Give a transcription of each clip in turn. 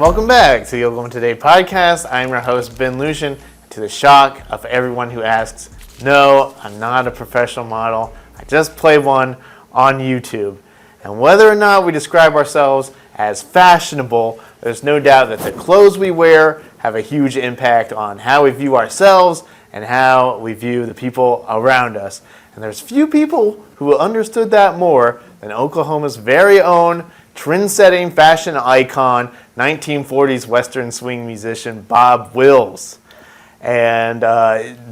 welcome back to the Oklahoma Today podcast. I'm your host, Ben Lucian. To the shock of everyone who asks, no, I'm not a professional model. I just play one on YouTube. And whether or not we describe ourselves as fashionable, there's no doubt that the clothes we wear have a huge impact on how we view ourselves and how we view the people around us. And there's few people who understood that more than Oklahoma's very own trend-setting fashion icon, 1940s Western swing musician Bob Wills. And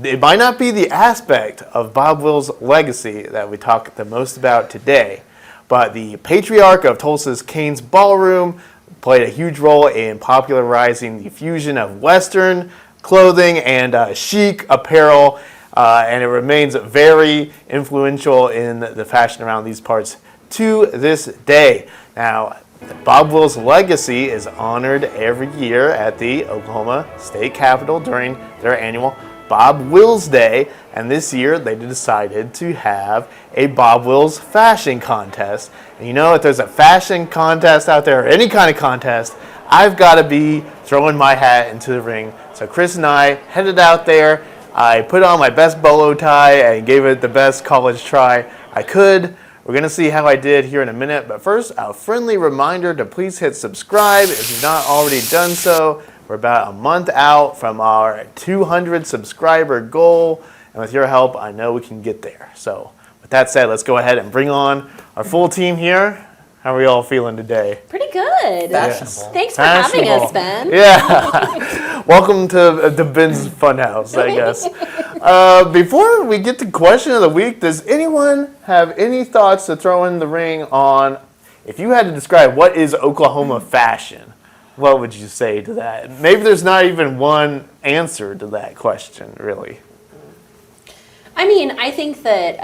it might not be the aspect of Bob Wills' legacy that we talk the most about today, but the patriarch of Tulsa's Cain's Ballroom played a huge role in popularizing the fusion of Western clothing and chic apparel, and it remains very influential in the fashion around these parts to this day. Now, Bob Wills' legacy is honored every year at the Oklahoma State Capitol during their annual Bob Wills Day, and this year they decided to have a Bob Wills fashion contest. And you know, if there's a fashion contest out there, or any kind of contest, I've got to be throwing my hat into the ring. So Chris and I headed out there. I put on my best bolo tie and gave it the best college try I could. We're going to see how I did here in a minute, but first, a friendly reminder to please hit subscribe if you've not already done so. We're about a month out from our 200 subscriber goal, and with your help, I know we can get there. So with that said, let's go ahead and bring on our full team here. How are we all feeling today? Pretty good. Fashionable. Thanks for having us, Ben. Yeah. Welcome to Ben's Funhouse, I guess. Before we get to question of the week, does anyone have any thoughts to throw in the ring on, if you had to describe what is Oklahoma fashion, what would you say to that? Maybe there's not even one answer to that question, really. I mean, I think that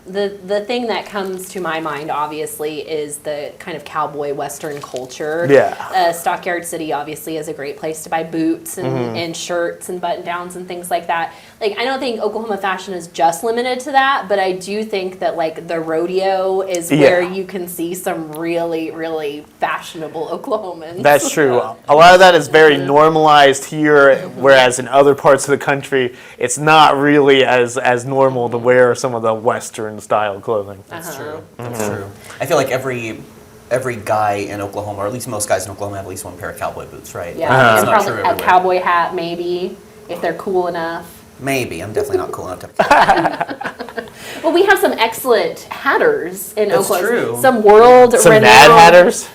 the thing that comes to my mind, obviously, is the kind of cowboy Western culture. Yeah. Stockyard City, obviously, is a great place to buy boots and shirts and button-downs and things like that. Like, I don't think Oklahoma fashion is just limited to that, but I do think that, like, the rodeo is where you can see some really, really fashionable Oklahomans. That's true. A lot of that is very normalized here, whereas in other parts of the country, it's not really as normal to wear some of the Western style clothing. That's true. That's true. I feel like every guy in Oklahoma, or at least most guys in Oklahoma, have at least one pair of cowboy boots, right? Yeah, It's not probably true a everywhere. cowboy hat, maybe, if they're cool enough. Maybe. I'm definitely not cool enough to. Well, we have some excellent hatters in That's Oklahoma. true. Some world-renowned. Some Mad Hatters?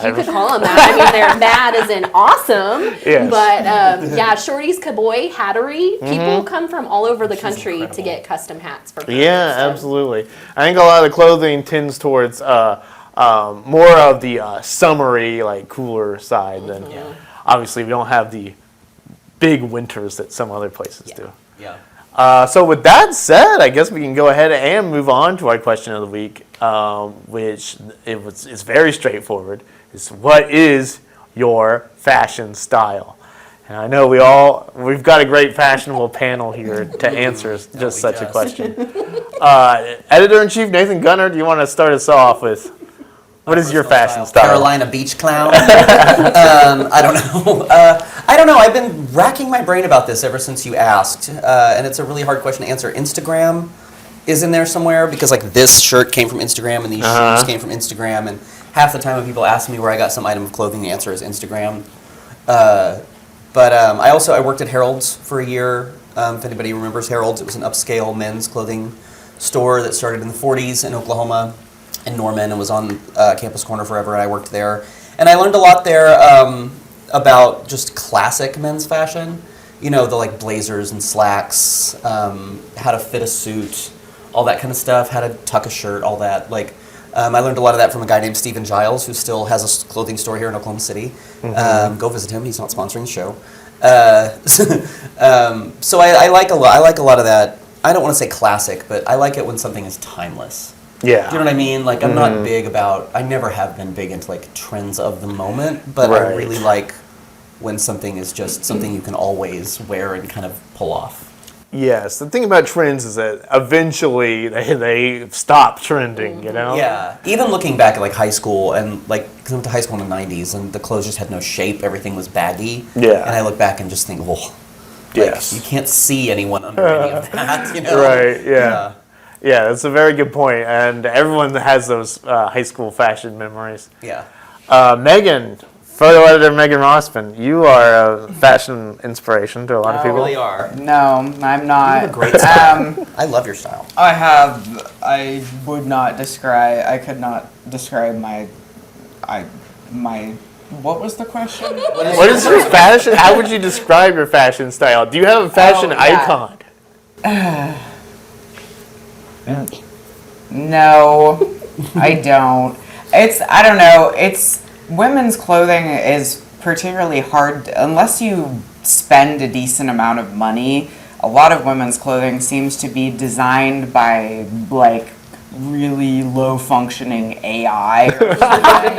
You could call them that. I mean, they're mad as in awesome. Yes. But yeah, Shorty's Cowboy Hattery. People come from all over the country incredible. to get custom hats for people. Yeah, so. absolutely. I think a lot of the clothing tends towards more of the summery, like cooler side than. Obviously, we don't have the big winters that some other places do. Yeah. So with that said, I guess we can go ahead and move on to our question of the week, which is very straightforward. Is what is your fashion style? And I know we've got a great fashionable panel here to answer just such a question. Editor-in-Chief Nathan Gunner, do you want to start us off with what is your fashion style? Carolina beach clown. I don't know. I don't know. I've been racking my brain about this ever since you asked, and it's a really hard question to answer. Instagram is in there somewhere because like this shirt came from Instagram and these shoes came from Instagram, and half the time when people ask me where I got some item of clothing, the answer is Instagram. But I worked at Harold's for a year. If anybody remembers Harold's, it was an upscale men's clothing store that started in the 40s in Oklahoma, in Norman, and was on Campus Corner forever, and I worked there. And I learned a lot there about just classic men's fashion. You know, the like blazers and slacks, how to fit a suit, all that kind of stuff, how to tuck a shirt, all that. Like, I learned a lot of that from a guy named Stephen Giles, who still has a clothing store here in Oklahoma City. Go visit him. He's not sponsoring the show. So I like a lot of that. I don't want to say classic, but I like it when something is timeless. Yeah. Do you know what I mean? Like, I'm not big about, I never have been big into like trends of the moment, but I really like when something is just something you can always wear and kind of pull off. Yes, the thing about trends is that eventually they stop trending, you know? Yeah, even looking back at like high school and like, because I went to high school in the 90s and the clothes just had no shape, everything was baggy. Yeah. And I look back and just think, well, like, Yes. you can't see anyone under any of that, you know? Right, yeah. Yeah, that's a very good point, and everyone has those high school fashion memories. Yeah. Megan, photo editor Megan Rossman, you are a fashion inspiration to a lot of You people. really are. No, I'm not. You have a great style. I love your style. I would not describe. I could not describe my. What was the question? What is your fashion? How would you describe your fashion style? Do you have a fashion yeah. icon? No, I don't. I don't know. Women's clothing is particularly hard unless you spend a decent amount of money. A lot of women's clothing seems to be designed by like really low functioning AI or something.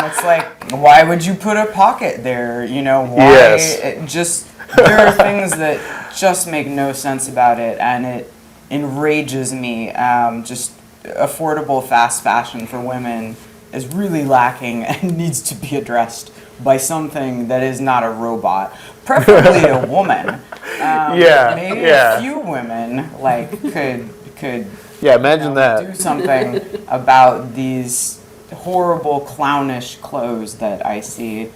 It's like, why would you put a pocket there? You know, why? Yes. There are things that just make no sense about it, and it enrages me. Just affordable fast fashion for women is really lacking and needs to be addressed by something that is not a robot, preferably a woman. Maybe a few women like could Imagine that. do something about these horrible clownish clothes that I see.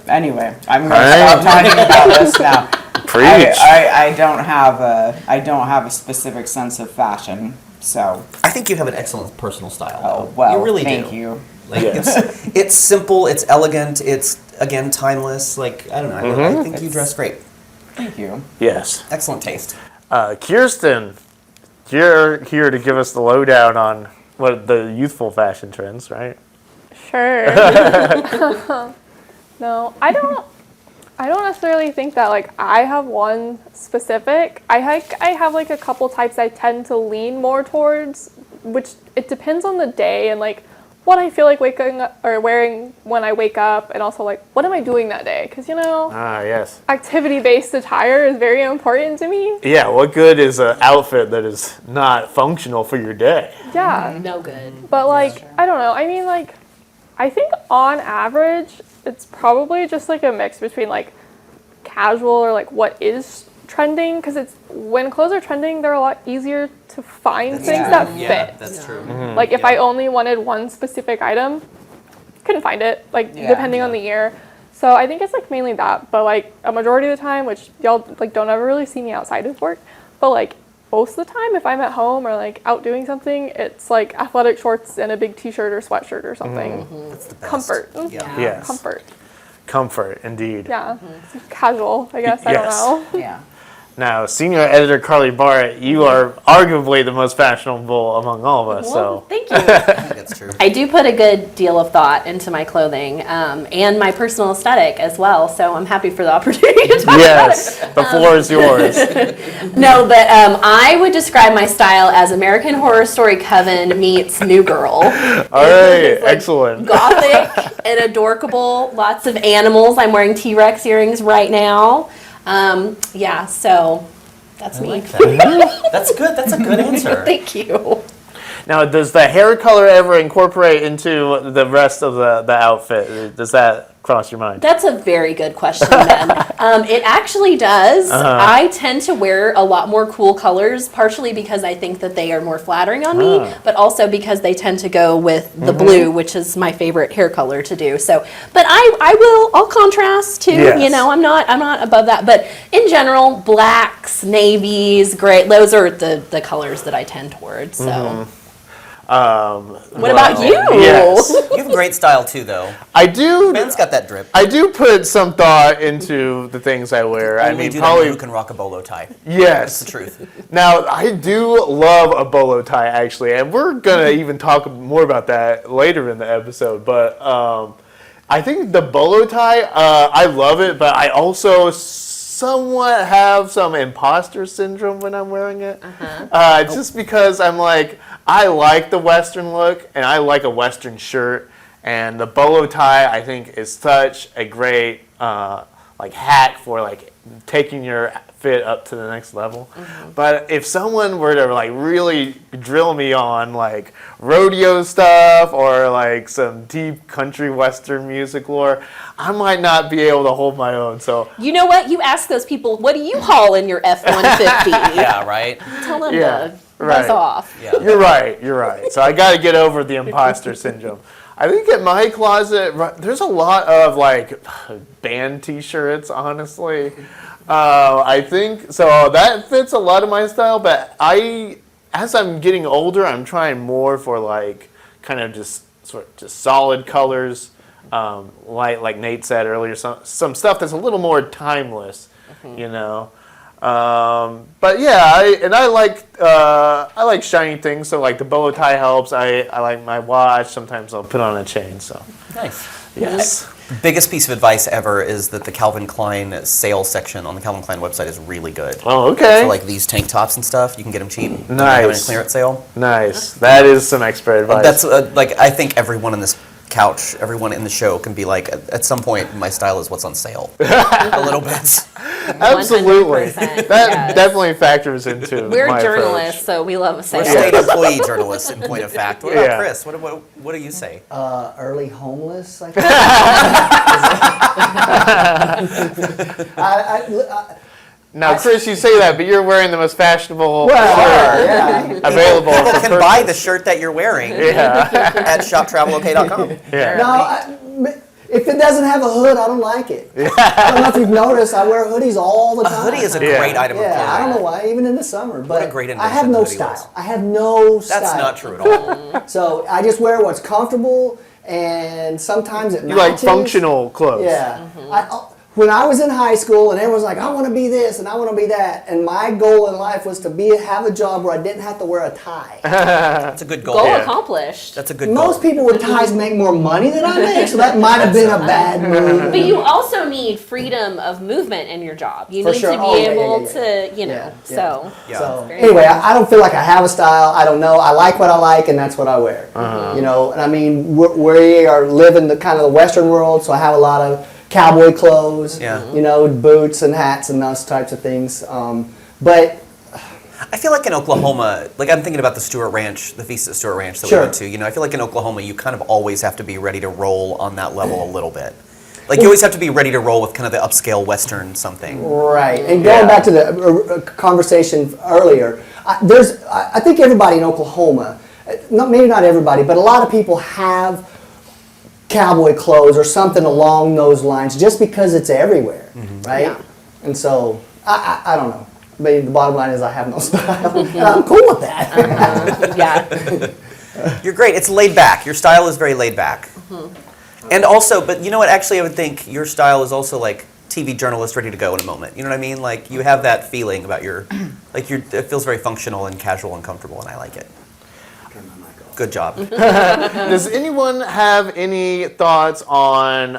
Anyway, I'm going to stop talking about this now. Preach. I don't have a specific sense of fashion, so. I think you have an excellent personal style. Oh though. well, you really thank do. you. Like Yes. it's simple, it's elegant, it's again timeless. Like I don't know, I think you dress great. Thank you. Yes. Excellent taste. Kirsten, you're here to give us the lowdown on what the youthful fashion trends, right? Sure. No, I don't necessarily think that like I have one specific. I have like a couple types I tend to lean more towards, which it depends on the day and like what I feel like waking up or wearing when I wake up, and also like what am I doing that day? Because Yes. activity-based attire is very important to me. Yeah, what good is an outfit that is not functional for your day? Yeah. No good. But like, I don't know. I mean, like, I think on average, it's probably just like a mix between like casual or like what is trending. Because it's when clothes are trending, they're a lot easier to find things that fit. Yeah, that's true. Like if I only wanted one specific item, couldn't find it. Like depending on the year. So I think it's like mainly that. But like a majority of the time, which y'all like don't ever really see me outside of work, but like most of the time, if I'm at home or like out doing something, it's like athletic shorts and a big t-shirt or sweatshirt or something. That's the best. Comfort. Yeah. Yes. Comfort. Comfort, indeed. Yeah. Casual, I guess. I Yes. don't know. Yeah. Now, senior editor Carly Barrett, you are arguably the most fashionable among all of us. Well, So, thank you. I think that's true. I do put a good deal of thought into my clothing and my personal aesthetic as well. So I'm happy for the opportunity to talk yes, the floor is yours. No, but I would describe my style as American Horror Story Coven meets New Girl. All right, excellent. Gothic and adorkable. Lots of animals. I'm wearing T-Rex earrings right now. So that's me. That's good. That's a good answer. Thank you. Now, does the hair color ever incorporate into the rest of the outfit? Does that cross your mind? That's a very good question, Ben. It actually does. I tend to wear a lot more cool colors, partially because I think that they are more flattering on me, but also because they tend to go with the blue, which is my favorite hair color to do. So, but I'll contrast too. Yes. I'm not above that. But in general, blacks, navies, gray. Those are the colors that I tend towards. So. What about you? Yes. You have great style too, though. I do. Ben's got that drip. I do put some thought into the things I wear. I Only mean, do probably that who can rock a bolo tie. yes. That's the truth. Now, I do love a bolo tie, actually, and we're going to even talk more about that later in the episode. But I think the bolo tie, I love it, but I also somewhat have some imposter syndrome when I'm wearing it. Just because I'm like, I like the Western look, and I like a Western shirt, and the bolo tie, I think, is such a great like hack for like taking your fit up to the next level. But if someone were to like really drill me on like rodeo stuff or like some deep country western music lore, I might not be able to hold my own. So You know what? You ask those people, what do you haul in your F-150? Yeah, right. Tell them Yeah, to right. buzz off. Yeah. you're right. So I got to get over the imposter syndrome. I think at my closet, there's a lot of like band T-shirts, honestly. I think so that fits a lot of my style, but as I'm getting older, I'm trying more for like kind of just solid colors, like Nate said earlier, some stuff that's a little more timeless, you know. But yeah, I like shiny things. So like the bolo tie helps. I like my watch. Sometimes I'll put on a chain. So Nice. yes. Biggest piece of advice ever is that the Calvin Klein sales section on the Calvin Klein website is really good. Oh, okay. For like these tank tops and stuff, you can get them cheap. When they're Nice. having a clearance sale. Nice. That is some expert advice. That's like I think everyone in this couch, everyone in the show can be like, at some point, my style is what's on sale. A little bit. Absolutely. 100%, That yes. definitely factors into We're my journalists, so we love a sale. We're state employee journalists, in point of fact. What about Yeah. Chris? What do you say? Early homeless, I think. Now, Chris, you say that, but you're wearing the most fashionable Well, shirt yeah. available. People for can buy the purchase. shirt that you're wearing Yeah. at shoptravelok.com. Yeah. No, if it doesn't have a hood, I don't like it. I don't know if you've noticed, I wear hoodies all the A time. hoodie is a Yeah. great item of clothing. Yeah, I don't know why, even in the summer. But a great I have invention no the hoodie style. was. I have no style. That's not true at all. So I just wear what's comfortable, and sometimes it You like matches. functional clothes. Yeah. When I was in high school and everyone's like, I want to be this and I want to be that, and my goal in life was to have a job where I didn't have to wear a tie. That's a good goal. Goal Yeah. accomplished. That's a good Most goal. people with ties make more money than I make, so that might have been a bad move. But you also need freedom of movement in your job. You For need sure. to be Oh, yeah, able yeah, to, Yeah, yeah. so. Yeah. So Very anyway, nice. I don't feel like I have a style. I don't know. I like what I like, and that's what I wear. You know, and I mean, we are living the kind of the Western world, so I have a lot of cowboy clothes. Yeah. You know, boots and hats and those types of things. But I feel like in Oklahoma, like I'm thinking about the Stewart Ranch, the Feast at Stewart Ranch that Sure. we went to. You know, I feel like in Oklahoma, you kind of always have to be ready to roll on that level a little bit. Like you always have to be ready to roll with kind of the upscale Western something. right, and going back to the conversation earlier, I think everybody in Oklahoma, maybe not everybody, but a lot of people have cowboy clothes or something along those lines just because it's everywhere, right? Yeah. And so I don't know. I mean, the bottom line is I have no style, and I'm cool with that. Yeah. You're great. It's laid back. Your style is very laid back. And also, but you know what? Actually, I would think your style is also like TV journalist ready to go in a moment. You know what I mean? Like you have that feeling about it feels very functional and casual and comfortable, and I like it. Good job. Does anyone have any thoughts on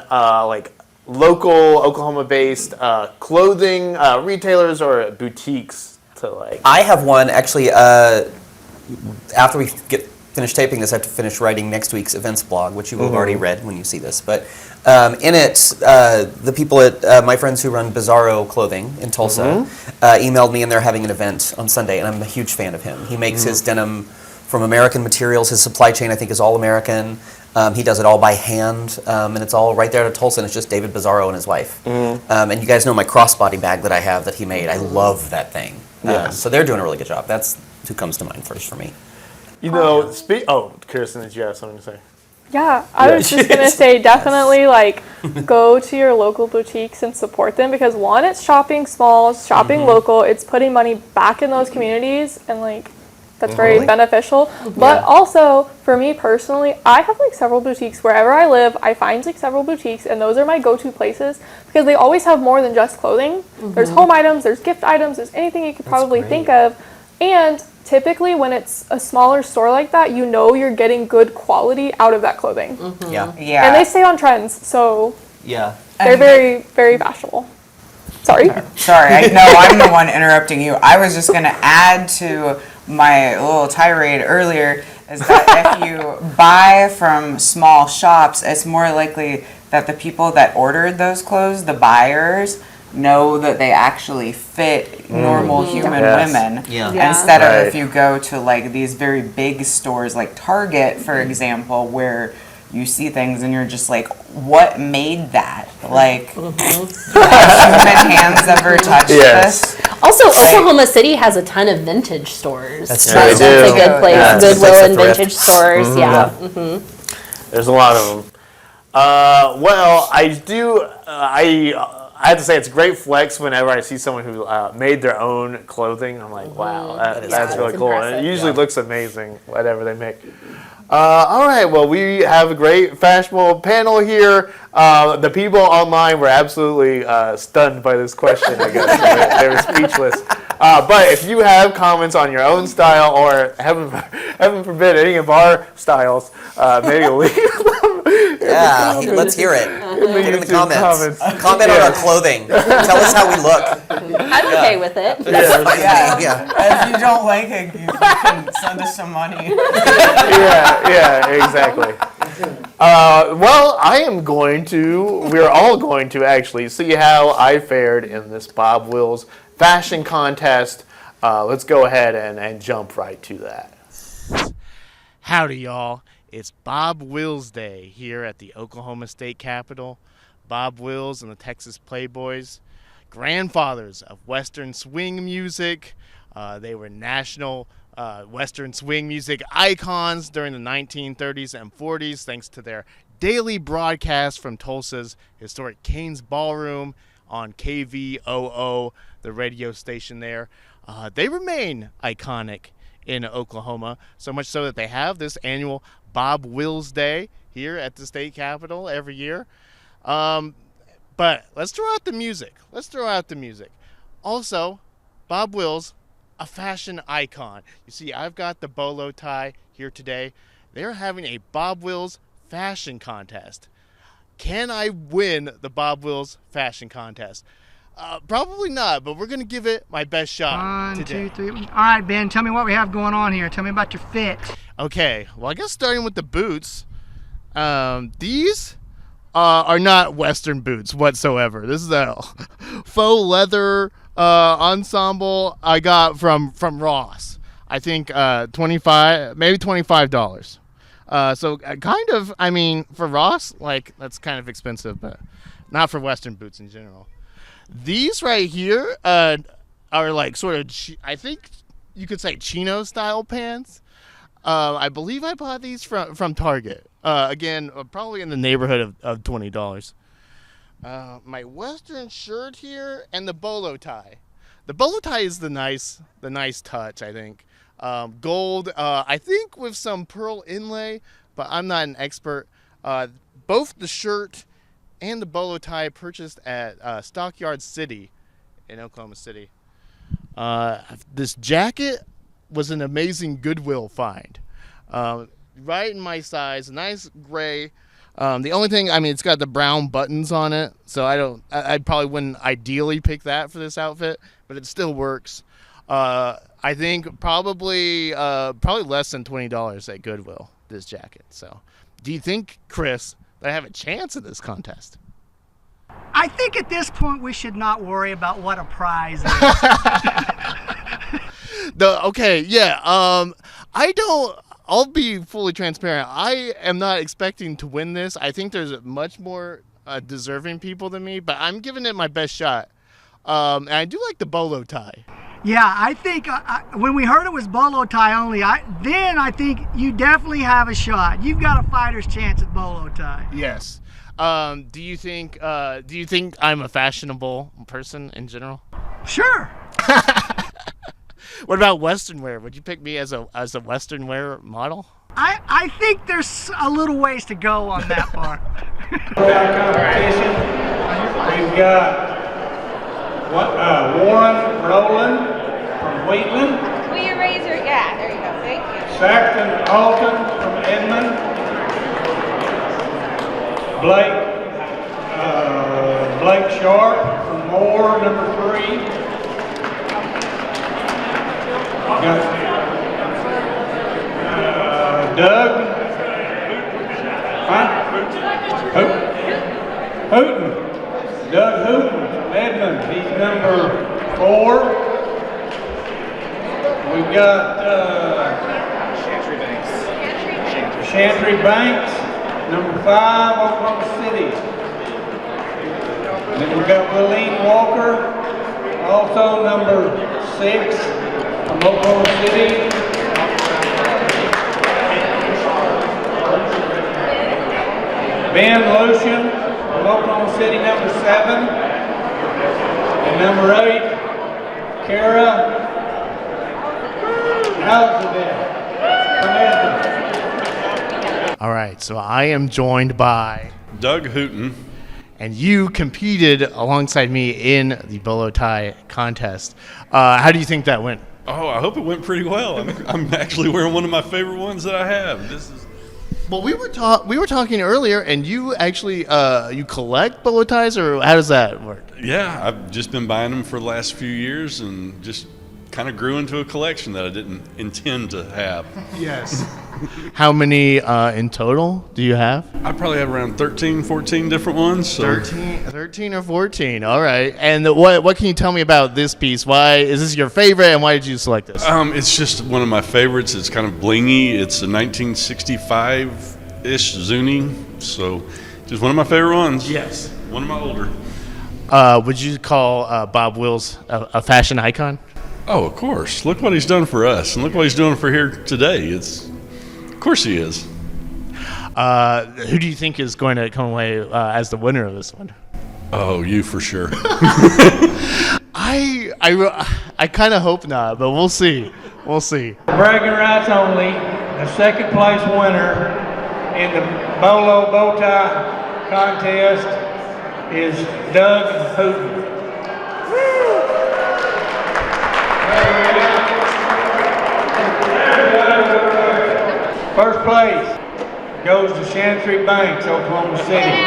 like local Oklahoma-based clothing retailers or boutiques to like? I have one actually. After we finish taping this, I have to finish writing next week's events blog, which you will have already read when you see this. But in it, the people at my friends who run Bizarro Clothing in Tulsa emailed me, and they're having an event on Sunday, and I'm a huge fan of him. He makes his denim from American materials. His supply chain, I think, is all American. He does it all by hand, and it's all right there at Tulsa, and it's just David Bizarro and his wife. And you guys know my crossbody bag that I have that he made. I love that thing. Yes. So they're doing a really good job. That's who comes to mind first for me. You know, Kirsten, did you have something to say? Yeah, I was just gonna say definitely like go to your local boutiques and support them because one, it's shopping small, shopping local, it's putting money back in those communities and like that's very beneficial. But also for me personally, I have like several boutiques wherever I live. I find like several boutiques and those are my go-to places because they always have more than just clothing. There's home items, there's gift items, there's anything you could probably think of. And typically when it's a smaller store like that, you know you're getting good quality out of that clothing. Yeah. Yeah. And they stay on trends, so Yeah. they're very, very fashionable. Sorry. Sorry, I'm the one interrupting you. I was just going to add to my little tirade earlier is that if you buy from small shops, it's more likely that the people that ordered those clothes, the buyers, know that they actually fit normal human women. Yeah. Yeah. Instead Right. of if you go to like these very big stores like Target, for example, where you see things and you're just like, what made that? Like, have human hands ever touched Yes. this? Also, Oklahoma City has a ton of vintage stores. That's true. They That's do. a good place. Yeah, it's a good Goodwill place to and thrift. vintage stores. Yeah. There's a lot of them. Well, I do. I have to say it's a great flex whenever I see someone who made their own clothing. I'm like, wow, that's really it's cool. And it impressive. usually looks amazing, whatever they make. All right, well, we have a great fashionable panel here. The people online were absolutely stunned by this question, I guess. They were speechless. But if you have comments on your own style, or heaven forbid, any of our styles, maybe leave them. Yeah, let's hear it. Put it in the YouTube comments. comments. Comment on our clothing. Tell us how we look. I'm okay with it. Yeah. If you don't like it, you can send us some money. Yeah, exactly. Well, we're all going to actually see how I fared in this Bob Wills fashion contest. Let's go ahead and jump right to that. Howdy, y'all. It's Bob Wills Day here at the Oklahoma State Capitol. Bob Wills and the Texas Playboys, grandfathers of Western swing music. They were national Western swing music icons during the 1930s and 40s, thanks to their daily broadcast from Tulsa's historic Cain's Ballroom on KVOO, the radio station there. They remain iconic in Oklahoma, so much so that they have this annual Bob Wills Day here at the state capitol every year. But let's throw out the music. Also, Bob Wills, a fashion icon. You see, I've got the bolo tie here today. They're having a Bob Wills fashion contest. Can I win the Bob Wills fashion contest? Probably not, but we're going to give it my best shot today. 1, 2, 3. All right, Ben, tell me what we have going on here. Tell me about your fit. Okay, well, I guess starting with the boots. These are not Western boots whatsoever. This is a faux leather ensemble I got from Ross. I think $25. So kind of, I mean, for Ross, like, that's kind of expensive, but not for Western boots in general. These right here are like sort of, I think you could say chino style pants. I believe I bought these from Target. Again, probably in the neighborhood of $20. My Western shirt here and the bolo tie. The bolo tie is the nice touch, I think. Gold, I think with some pearl inlay, but I'm not an expert. Both the shirt and the bolo tie purchased at Stockyard City in Oklahoma City. This jacket was an amazing Goodwill find. Right in my size, nice gray. The only thing, I mean, it's got the brown buttons on it, so I probably wouldn't ideally pick that for this outfit, but it still works. I think probably less than $20 at Goodwill, this jacket. So, do you think, Chris, that I have a chance in this contest? I think at this point we should not worry about what a prize is. I'll be fully transparent. I am not expecting to win this. I think there's much more deserving people than me, but I'm giving it my best shot. And I do like the bolo tie. Yeah, I think when we heard it was bolo tie only, I think you definitely have a shot. You've got a fighter's chance at bolo tie. Yes. Do you think I'm a fashionable person in general? Sure. What about Western wear? Would you pick me as a Western wear model? I think there's a little ways to go on that part. Competition. We've got Warren Rowland from Wheatland, Will you raise your, yeah, there you go, thank you. Saxton Alton from Edmond, Blake Sharp from Moore, number 3. Got Doug. Huh? Who? Hooten. Doug Hooten from Edmond. He's number 4. We've got Chantry Banks, number 5, Oklahoma City. Then we've got Willeen Walker, also number 6 from Oklahoma City. Ben Lucian from Oklahoma City, number 7. And number 8, Kara Alzadeh from Edmond. All right, so I am joined by Doug Hooten. and you competed alongside me in the bolo tie contest. How do you think that went? Oh, I hope it went pretty well. I'm actually wearing one of my favorite ones that I have. This is. Well, we were talking earlier, and you actually you collect bolo ties, or how does that work? Yeah, I've just been buying them for the last few years, and just kind of grew into a collection that I didn't intend to have. Yes. How many in total do you have? I probably have around 13, 14 different ones. So. 13 or 14. All right. And what can you tell me about this piece? Why is this your favorite, and why did you select this? It's just one of my favorites. It's kind of blingy. It's a 1965-ish Zuni, so just one of my favorite ones. Yes. One of my older. Would you call Bob Wills a fashion icon? Oh, of course. Look what he's done for us, and look what he's doing for here today. Of course he is. Who do you think is going to come away as the winner of this one? Oh, you for sure. I kind of hope not, but we'll see. We'll see. Bragging rights only, the second place winner in the bolo bow tie contest is Doug Hooten. First place goes to Chantry Banks, Oklahoma City.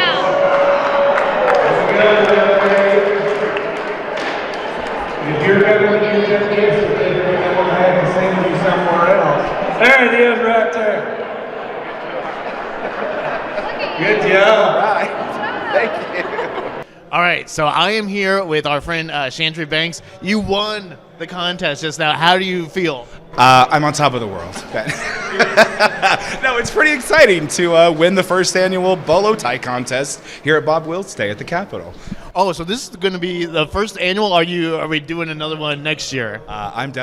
If you're going to use that gift certificate, I'm going to have to send you somewhere else. There it is right there. Good job. All right. Thank you. All right, so I am here with our friend Chantry Banks. You won the contest just now. How do you feel? I'm on top of the world. No, it's pretty exciting to win the first annual bolo tie contest here at Bob Wills Day at the Capitol. Oh, so this is going to be the first annual. Are we doing another one next year? I'm in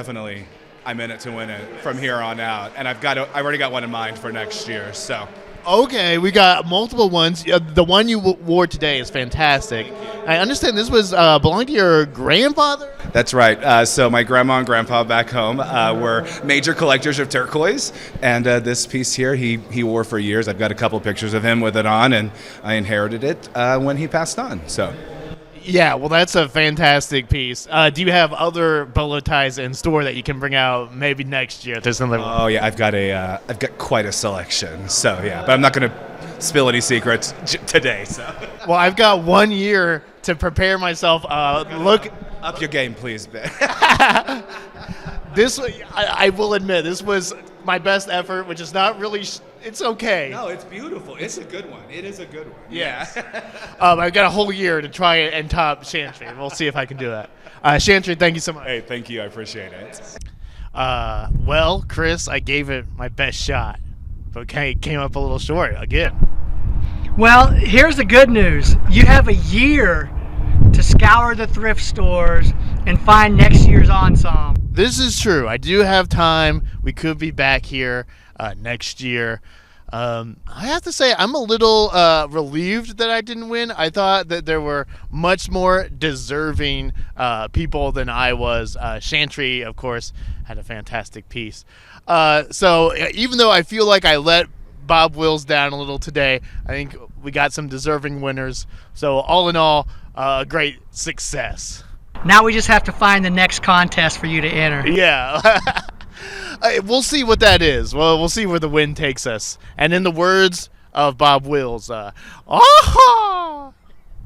it to win it from here on out, and I've already got one in mind for next year. So. Okay, we got multiple ones. The one you wore today is fantastic. I understand this was belonged to your grandfather? That's right. So my grandma and grandpa back home were major collectors of turquoise, and this piece here he wore for years. I've got a couple pictures of him with it on, and I inherited it when he passed on. So. Yeah, well, that's a fantastic piece. Do you have other bolo ties in store that you can bring out maybe next year? If there's another one. Oh yeah, I've got quite a selection. So yeah, but I'm not going to spill any secrets today. So. Well, I've got 1 year to prepare myself. Look up your game, please, Ben. This, I will admit, this was my best effort, which is not really. It's okay. No, it's beautiful. It's a good one. It is a good one. Yes. I've got a whole year to try it and top Chantry. We'll see if I can do that. Chantry, thank you so much. Hey, thank you. I appreciate it. Well, Chris, I gave it my best shot, but came up a little short again. Well, here's the good news. You have a year to scour the thrift stores and find next year's ensemble. This is true. I do have time. We could be back here next year. I have to say, I'm a little relieved that I didn't win. I thought that there were much more deserving people than I was. Chantry, of course, had a fantastic piece. So even though I feel like I let Bob Wills down a little today, I think we got some deserving winners. So all in all, great success. Now we just have to find the next contest for you to enter. Yeah. We'll see what that is. Well, we'll see where the wind takes us. And in the words of Bob Wills, I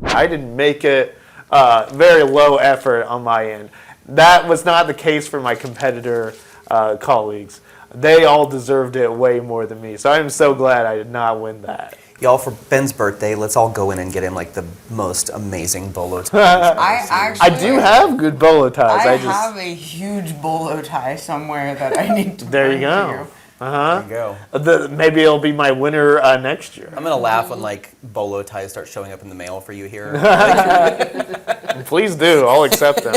didn't make it. Very low effort on my end. That was not the case for my competitor colleagues. they all deserved it way more than me. So I'm so glad I did not win that. Y'all, for Ben's birthday, let's all go in and get him like the most amazing bolo ties. I do have good bolo ties. I have a huge bolo tie somewhere that I need to There you bring go. to you. There you go. Maybe it'll be my winner next year. I'm gonna laugh when like bolo ties start showing up in the mail for you here. Please do. I'll accept them.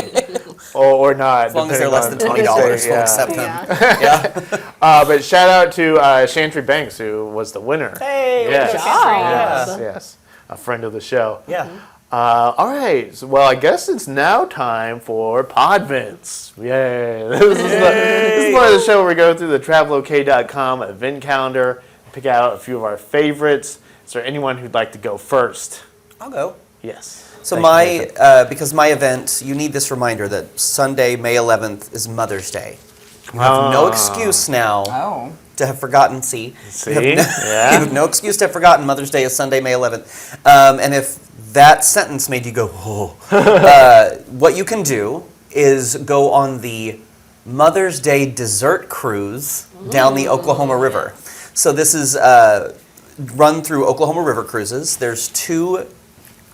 Or not. As long as they're depending less than on $20, state, we'll yeah. accept them. Yeah. But shout out to Chantry Banks, who was the winner. Hey, yes. good job. Yes. A friend of the show. Yeah. All right. So, well, I guess it's now time for Podvents. Yay. This is part of the show where we go through the travelok.com event calendar and pick out a few of our favorites. Is there anyone who'd like to go first? I'll go. Yes. So Thank you, because my event, you need this reminder that Sunday, May 11th is Mother's Day. You have no excuse now Oh. to have forgotten. See? See? You have no excuse to have forgotten Mother's Day is Sunday, May 11th. And if that sentence made you go, oh, what you can do is go on the Mother's Day dessert cruise down the Oklahoma River. So this is run through Oklahoma River Cruises. There's 2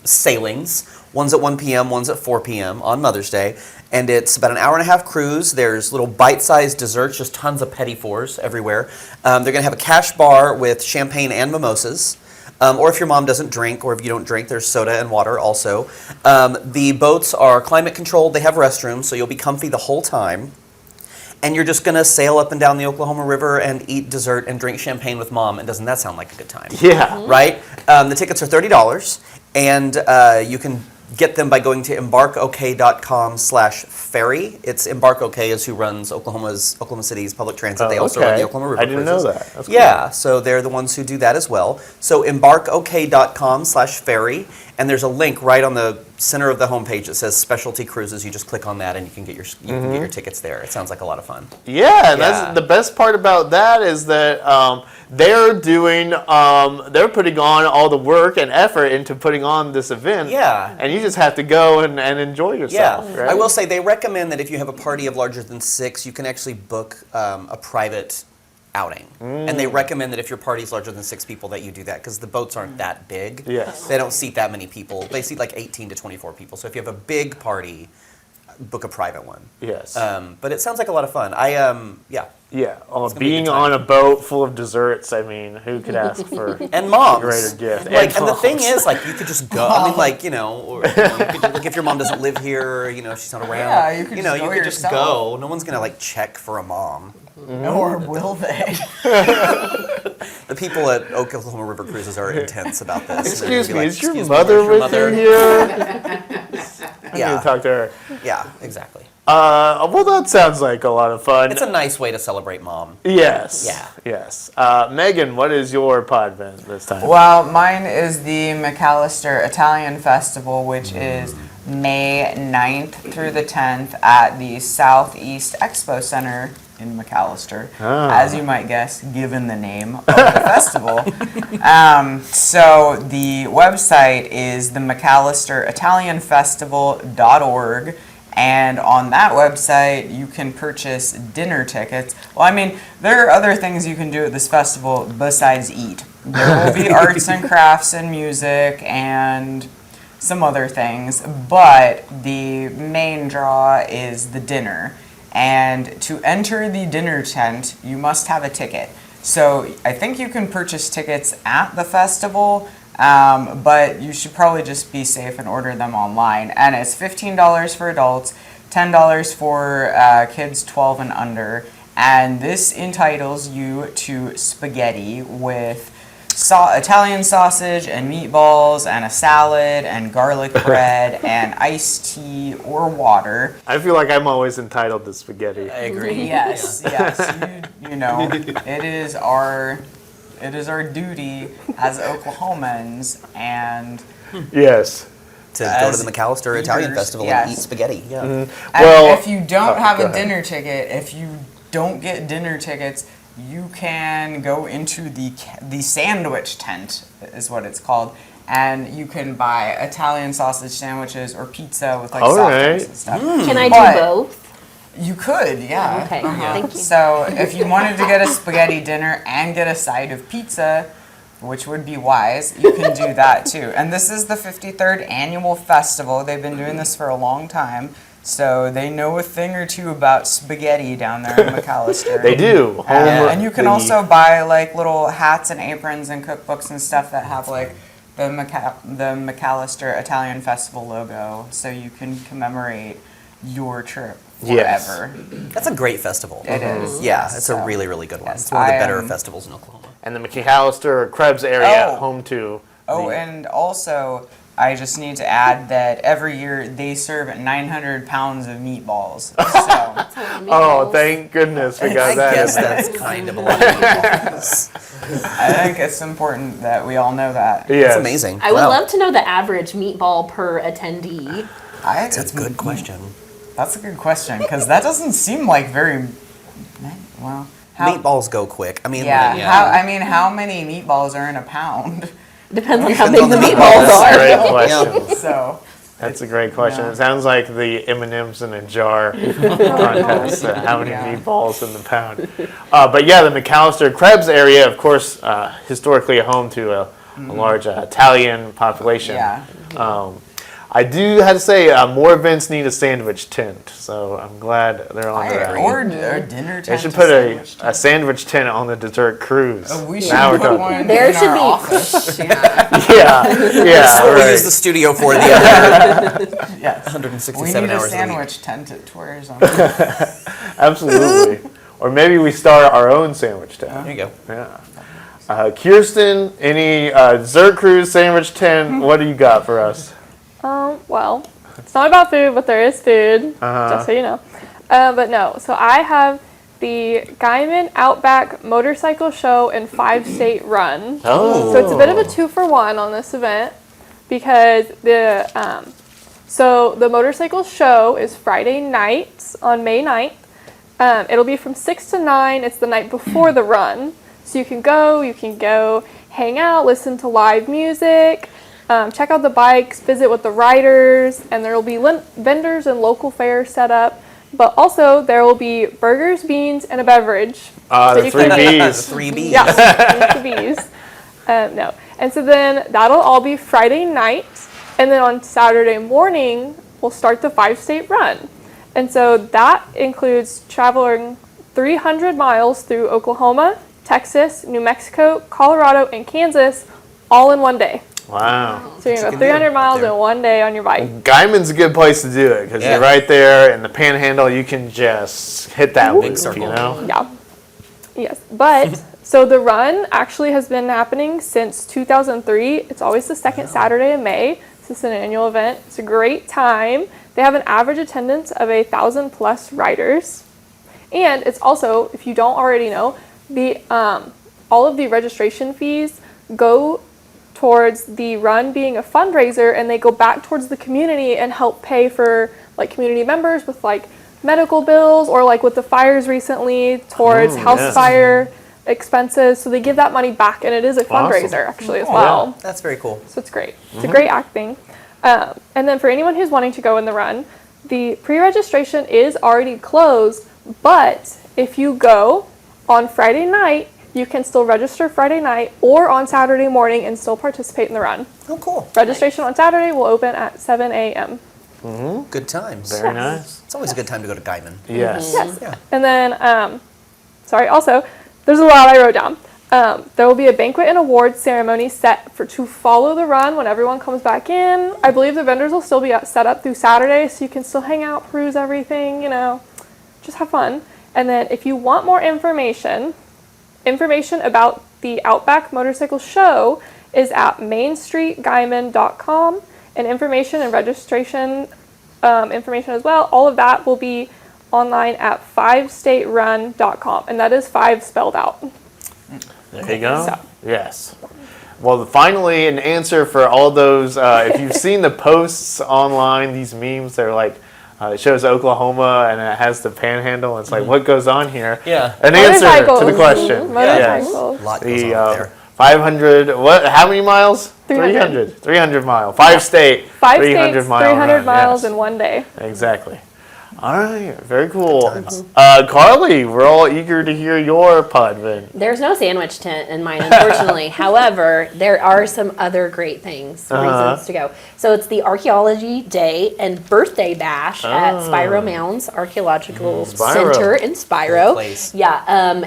sailings. One's at 1 p.m., one's at 4 p.m. on Mother's Day. And it's about an hour and a half cruise. There's little bite-sized desserts, just tons of petit fours everywhere. They're going to have a cash bar with champagne and mimosas. Or if your mom doesn't drink, or if you don't drink, there's soda and water also. The boats are climate controlled. They have restrooms, so you'll be comfy the whole time. And you're just going to sail up and down the Oklahoma River and eat dessert and drink champagne with mom. And doesn't that sound like a good time? Yeah. Right? The tickets are $30, and you can get them by going to embarkok.com/ferry. It's Embark OK is who runs Oklahoma City's public transit. They also run the Oklahoma River I didn't Cruises. know that. That's Yeah, so they're the ones who do that as well. So embarkok.com/ferry, and there's a link right on the center of the homepage that says specialty cruises. You just click on that and you can get your tickets there. It sounds like a lot of fun. Yeah, and that's the best part about that is that they're putting on all the work and effort into putting on this event. Yeah. And you just have to go and enjoy yourself. Yeah, Right? I will say they recommend that if you have a party of larger than 6, you can actually book a private outing. And they recommend that if your party's larger than 6 people that you do that because the boats aren't that big. Yes. They don't seat that many people. They seat like 18 to 24 people. So if you have a big party, book a private one. Yes. But it sounds like a lot of fun. Yeah. gonna be a Being good time. on a boat full of desserts, I mean, who could ask for And moms. a greater gift? Like, and the moms. thing is, like, you could just go. I mean, like, or you could, like, if your mom doesn't live here, if she's not around, Yeah, you could just you go could just yourself. go. No one's gonna like check for a mom. Or will they? The people at Oklahoma River Cruises are intense about this. Excuse They're me, gonna be is your "Excuse me, mother where's your with you mother?" here? I need Yeah. to talk to her. Yeah, exactly. Well, that sounds like a lot of fun. It's a nice way to celebrate mom. Yes. Yeah. Yes. Megan, what is your podvent this time? Well, mine is the McAllister Italian Festival, which is May 9th through the 10th at the Southeast Expo Center in McAllister, as you might guess, given the name of the festival. So the website is the McAllisterItalianFestival.org. And on that website, you can purchase dinner tickets. Well, I mean, there are other things you can do at this festival besides eat. There will be arts and crafts and music and some other things, but the main draw is the dinner. And to enter the dinner tent, you must have a ticket. So I think you can purchase tickets at the festival, but you should probably just be safe and order them online. And it's $15 for adults, $10 for kids 12 and under. And this entitles you to spaghetti with Italian sausage and meatballs and a salad and garlic bread and iced tea or water. I feel like I'm always entitled to spaghetti. I agree. Yes, yes. It is our duty as Oklahomans and Yes. To go to the McAllister Italian eaters, Festival yes. and eat spaghetti. Yeah. and Well, if you don't have go a ahead. dinner ticket, if you don't get dinner tickets, you can go into the sandwich tent, is what it's called, and you can buy Italian sausage sandwiches or pizza with like All soft right. drinks and stuff. Can I But- do both? You could, yeah. Okay, thank you. So if you wanted to get a spaghetti dinner and get a side of pizza, which would be wise, you can do that too. And this is the 53rd annual festival. They've been doing this for a long time. So they know a thing or two about spaghetti down there in McAllister. They do. And you can also buy like little hats and aprons and cookbooks and stuff that have like the McAllister Italian Festival logo, so you can commemorate your trip Yes. forever. That's a great festival. It is. Yeah, it's So, a really, really good one. yes, It's one of the I better am- festivals in Oklahoma. And the McAllister Krebs area, Oh. home to. Oh, the- and also, I just need to add that every year they serve 900 pounds of meatballs. So, Oh, thank goodness we got I that. guess in there. that's kind of a lot of meatballs. I think it's important that we all know that. Yes. It's amazing. I would Wow. love to know the average meatball per attendee. That's a good question. That's a good question, because that doesn't seem like very. Well, how, Meatballs go quick. I mean, yeah. How many meatballs are in a pound? Depends on how Depends big on the the meatballs That's a are. great question. So. That's a great question. Yeah. It sounds like the M&Ms in a jar contest. How many Yeah. meatballs in the pound? But yeah, the McAllister Krebs area, of course, historically a home to a large Italian population. Yeah. I do have to say, more events need a sandwich tent, so I'm glad they're on that. Or a dinner tent. They should to put sandwich. a sandwich tent on the dessert cruise. We should Now we're put talking. one There in should our be- office. Yeah, That's yeah, what we right. use the studio for the other Yes. 167 We need a hours a week. sandwich tent at tourism. Absolutely. Or maybe we start our own sandwich tent. There you go. Yeah. Kirsten, any dessert cruise sandwich tent? What do you got for us? Well, it's not about food, but there is food, just so you know. But no, so I have the Guyman Outback Motorcycle Show and 5-state run. Oh. So it's a bit of a 2-for-1 on this event because the motorcycle show is Friday night on May 9th. It'll be from 6 to 9. It's the night before the run. So you can go hang out, listen to live music, check out the bikes, visit with the riders, and there will be vendors and local fairs set up. But also there will be burgers, beans, and a beverage. The 3 Bs. 3 Bs. Yeah, the Bs. No. And so then that'll all be Friday night. And then on Saturday morning, we'll start the 5-state run. And so that includes traveling 300 miles through Oklahoma, Texas, New Mexico, Colorado, and Kansas all in one day. Wow. So you're going to go can 300 do miles there. in one day on your bike. Guyman's a good place to do it because Yeah. you're right there in the panhandle. You can just hit that Big loop, circle. you know? Yeah. Yes. But so the run actually has been happening since 2003. It's always the second Saturday of May. This is an annual event. It's a great time. They have an average attendance of 1,000 plus riders. And it's also, if you don't already know, the all of the registration fees go towards the run being a fundraiser, and they go back towards the community and help pay for like community members with like medical bills, or like with the fires recently towards house yes. fire expenses. So they give that money back, and it is a Awesome. fundraiser actually as well. That's very cool. So it's great. It's a great acting. And then for anyone who's wanting to go in the run, the pre-registration is already closed, but if you go on Friday night, you can still register Friday night or on Saturday morning and still participate in the run. Oh, cool. Registration on Saturday will open at 7 a.m. Good times. Very nice. It's always a good time to go to Guyman. Yes. Yes. Yeah. And then, also, there's a lot I wrote down. There will be a banquet and awards ceremony set to follow the run when everyone comes back in. I believe the vendors will still be set up through Saturday, so you can still hang out, peruse everything, just have fun. And then if you want more information about the Outback Motorcycle Show is at mainstreetguyman.com, and information and registration information as well. All of that will be online at 5staterun.com, and that is 5 spelled out. There you go. So. Yes. Well, finally, an answer for all those. If you've seen the posts online, these memes, they're like, it shows Oklahoma and it has the panhandle. It's like, what goes on here? Yeah. An answer to the Motorcycles. question. Yes. Motorcycles. A lot goes The on there. 500, what? How many miles? 300. 300 mile. 5 state. 5 300 states, mile 300 run, miles yes. in one day. Exactly. All right, very cool. Carly, we're all eager to hear your pod event. There's no sandwich tent in mine, unfortunately. However, there are some other great things, reasons to go. So it's the Archaeology Day and Birthday Bash at Spiro Mounds Archaeological Center in Spiro. Yeah,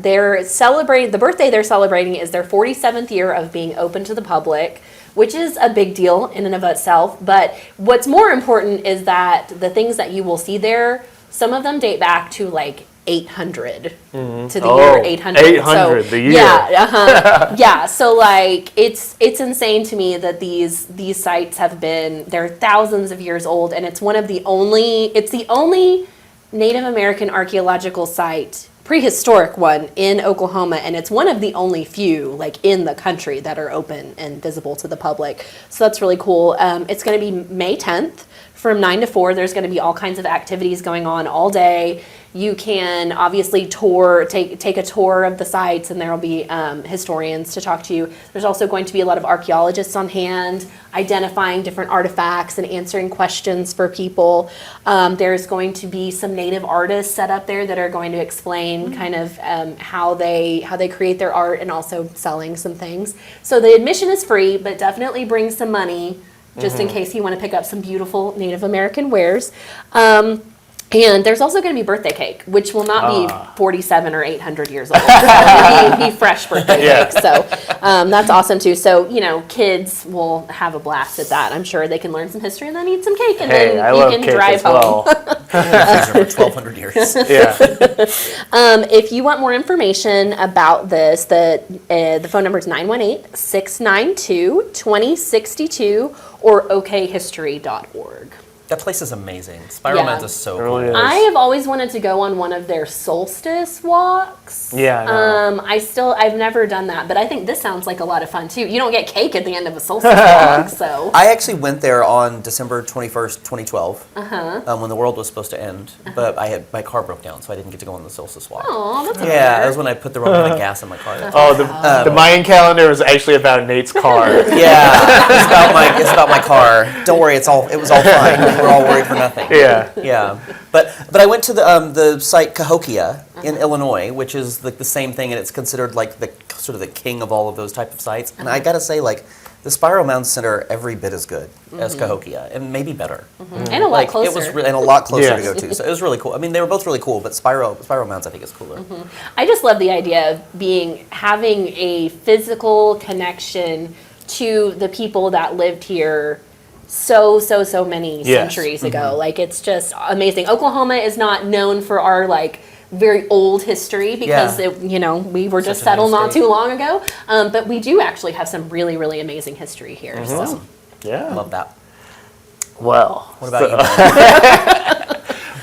they're celebrating, the birthday they're celebrating is their 47th year of being open to the public, which is a big deal in and of itself. But what's more important is that the things that you will see there, some of them date back to like 800 to the year 800. 800, the year. Yeah, yeah. So like it's insane to me that these sites have been, they're thousands of years old, and it's the only Native American archaeological site, prehistoric one in Oklahoma, and it's one of the only few like in the country that are open and visible to the public. So that's really cool. It's going to be May 10th from 9 to 4. There's going to be all kinds of activities going on all day. You can obviously take a tour of the sites, and there will be historians to talk to you. There's also going to be a lot of archaeologists on hand, identifying different artifacts and answering questions for people. There's going to be some native artists set up there that are going to explain kind of how they create their art, and also selling some things. So the admission is free, but definitely bring some money just in case you want to pick up some beautiful Native American wares. And there's also going to be birthday cake, which will not be 47 or 800 years old. So it'll be fresh birthday cake. So that's awesome too. So, kids will have a blast at that. I'm sure they can learn some history and then eat some cake, and then you can drive home. For 1,200 years. Yeah. If you want more information about this, the phone number is 918-692-2062 or okhistory.org. That place is amazing. Spiro Mounds is so cool. Really is. I have always wanted to go on one of their solstice walks. Yeah. No. I've never done that, but I think this sounds like a lot of fun too. You don't get cake at the end of a solstice walk, so. I actually went there on December 21st, 2012, when the world was supposed to end, but my car broke down, so I didn't get to go on the solstice walk. Oh, that's that was when I put the wrong amount of gas in my car. The Mayan calendar was actually about Nate's car. Yeah, it's about my car. Don't worry, it was all fine. We're all worried for nothing. Yeah. But I went to the site Cahokia in Illinois, which is like the same thing, and it's considered like the sort of the king of all of those type of sites. And I gotta say, like, the Spiro Mounds Center every bit as good as Cahokia, and maybe better. And a lot closer. It was and a lot closer to go to. So it was really cool. I mean, they were both really cool, but Spiro Mounds I think is cooler. I just love the idea of having a physical connection to the people that lived here so many centuries ago. Like, it's just amazing. Oklahoma is not known for our like very old history because we were just settled not too long ago. But we do actually have some really, really amazing history here. So. Yeah. Love that. Well. What about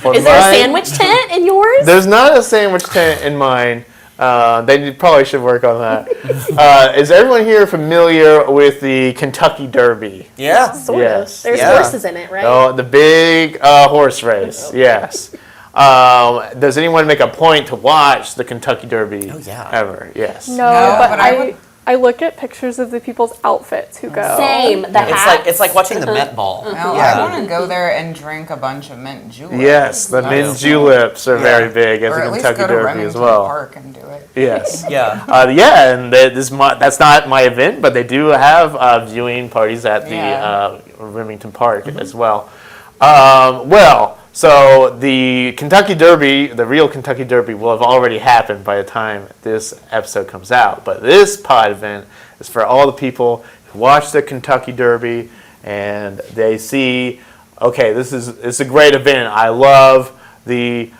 you? Is there a sandwich tent in yours? There's not a sandwich tent in mine. They probably should work on that. Is everyone here familiar with the Kentucky Derby? Yeah. Sort of. There's horses in it, right? Oh, the big horse race. Yes. Does anyone make a point to watch the Kentucky Derby ever? Yes. No, but I look at pictures of the people's outfits who go. Same. It's like watching the Met Ball. I want to go there and drink a bunch of mint juleps. Yes, the mint juleps are very big at the Kentucky Derby as well. Park and do it. Yes. Yeah. And that's not my event, but they do have viewing parties at the Remington Park as well. So the Kentucky Derby, the real Kentucky Derby, will have already happened by the time this episode comes out. But this pod event is for all the people who watch the Kentucky Derby and they see, okay, it's a great event. I love the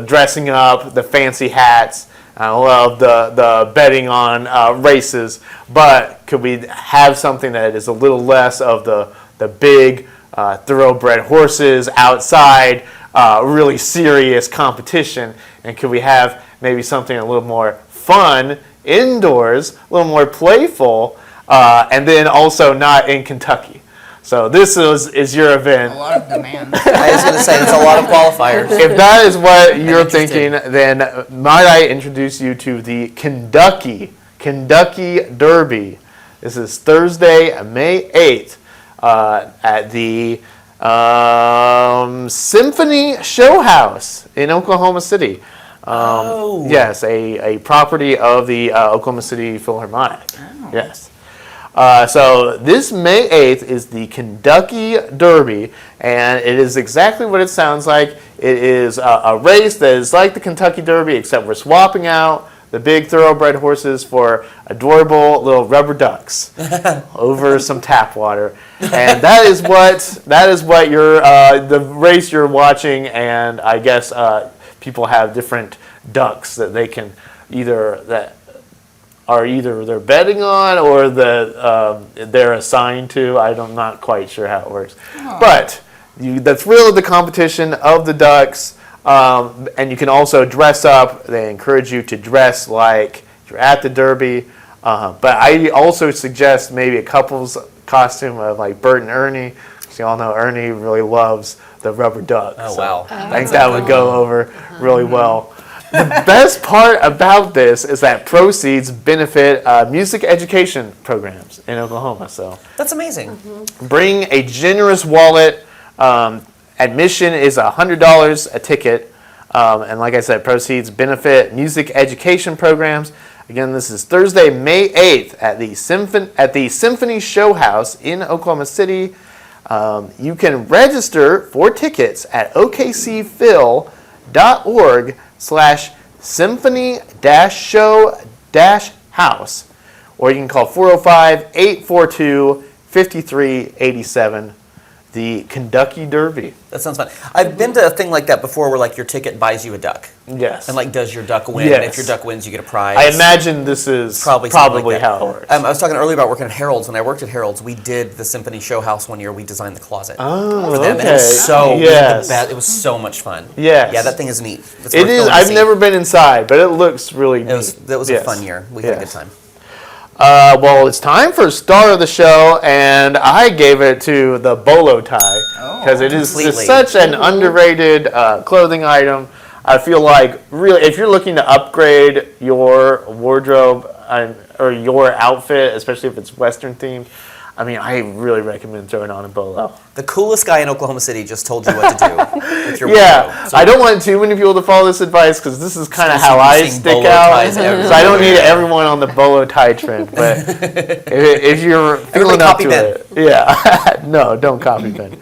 dressing up, the fancy hats. I love the betting on races. But could we have something that is a little less of the big thoroughbred horses outside, really serious competition, and could we have maybe something a little more fun indoors, a little more playful, and then also not in Kentucky? So this is your event. A lot of demand. I was going to say, it's a lot of qualifiers. If that is what you're thinking, then might I introduce you to the Kentucky Derby. This is Thursday, May 8th. At the Symphony Show House in Oklahoma City. Yes, a property of the Oklahoma City Philharmonic. Yes. So this May 8th is the Kentucky Derby, and it is exactly what it sounds like. It is a race that is like the Kentucky Derby, except we're swapping out the big thoroughbred horses for adorable little rubber ducks over some tap water, and that is what you're the race you're watching. And I guess people have different ducks that they can either they're betting on or they're assigned to. I'm not quite sure how it works, but the thrill of the competition of the ducks. And you can also dress up. They encourage you to dress like you're at the Derby. But I also suggest maybe a couple's costume of like Bert and Ernie. Because you all know Ernie really loves the rubber duck. Oh, wow. I think that would go over really well. The best part about this is that proceeds benefit music education programs in Oklahoma. So That's amazing. bring a generous wallet. Admission is $100 a ticket, and like I said, proceeds benefit music education programs. Again, this is Thursday, May 8th at the Symphony Show House in Oklahoma City. You can register for tickets at okcphil.org/symphony-show-house, or you can call 405-842-5387. The Kentucky Derby. That sounds fun. I've been to a thing like that before where like your ticket buys you a duck. Yes. And like does your duck win? Yes. And if your duck wins, you get a prize. I imagine this is probably like how it works. I was talking earlier about working at Harold's. When I worked at Harold's, we did the Symphony Show House one year. We designed the closet for them. And it was it was so much fun. Yes. Yeah, that thing is neat. It's It worth is. going to I've see. never been inside, but it looks really neat. That was a fun year. We had a good time. Well, it's time for star of the show, and I gave it to the bolo tie because it is just such an underrated clothing item. I feel like really, if you're looking to upgrade your wardrobe or your outfit, especially if it's Western themed, I mean, I really recommend throwing on a bolo. The coolest guy in Oklahoma City just told you what to do with your Yeah, wardrobe. So I don't want too many people to follow this advice because this is kind of how I stick out. So I don't need everyone on the bolo tie trend. But if you're feeling up to it, no, don't copy pen.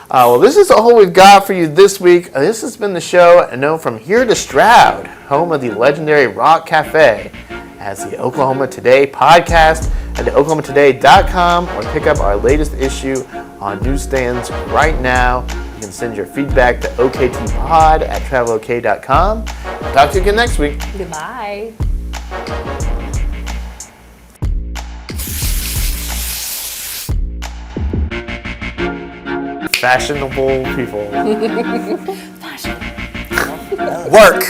Well, this is all we've got for you this week. This has been the show, from here to Stroud, home of the legendary Rock Cafe, as the Oklahoma Today podcast at oklahomatoday.com, or pick up our latest issue on newsstands right now. You can send your feedback to oktpod@travelok.com. Talk to you again next week. Goodbye. Fashionable people. work.